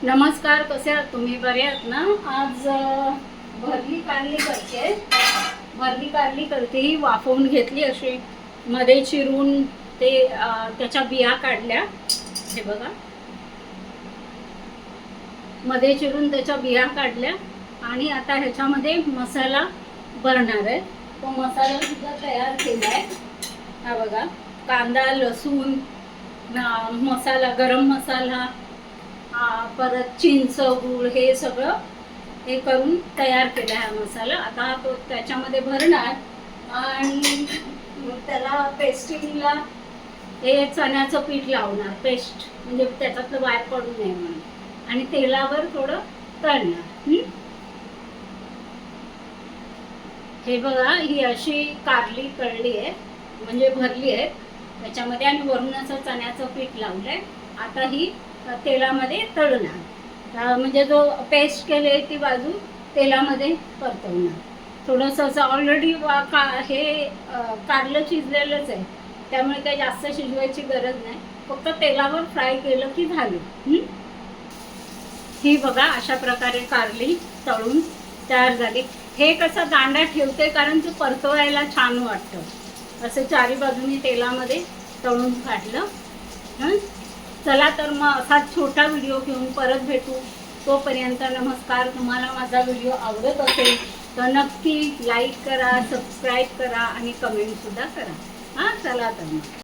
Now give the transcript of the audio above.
नमस्कार, कसे आहात तुम्ही? बरे आहात ना? आज भरली कारली करते. भरली कारली करते ही वाफवून घेतली अशी मध्ये चिरून ते त्याच्या बिया काढल्या. हे बघा, मध्ये चिरून त्याच्या बिया काढल्या आणि आता ह्याच्यामध्ये मसाला भरणार आहे. तो मसाला सुद्धा तयार केला आहे. हा बघा, कांदा, लसूण, मसाला, गरम मसाला, परत चिंच, गूळ, हे सगळं हे करून तयार केला हा मसाला. आता तो त्याच्यामध्ये भरणार आणि त्याला पेस्टिंगला हे चण्याचं पीठ लावणार, पेस्ट म्हणजे त्याच्यातलं बाहेर पडू नये म्हणून, आणि तेलावर थोडं तळणार. हे बघा, ही अशी कारली तळली आहे म्हणजे भरली आहे त्याच्यामध्ये, आणि वरून असं चण्याचं पीठ लावलंय. आता ही तेलामध्ये तळणार, म्हणजे जो पेस्ट केली ती बाजू तेलामध्ये परतवणार. थोडंसं असं ऑलरेडी हे कारलं शिजलेलंच आहे, त्यामुळे काही जास्त शिजवायची गरज नाही, फक्त तेलावर फ्राय केलं की झालं. ही बघा, अशा प्रकारे कारली तळून तयार झाली. हे कसं दांडा ठेवते कारण ते परतवायला छान वाटतं. असं चारी बाजूनी तेलामध्ये तळून काढलं. चला तर मग असा छोटा व्हिडिओ घेऊन परत भेटू. तोपर्यंत नमस्कार. तुम्हाला माझा व्हिडिओ आवडत असेल तर नक्की लाईक करा, सबस्क्राईब करा आणि कमेंटसुद्धा करा. चला तर मग.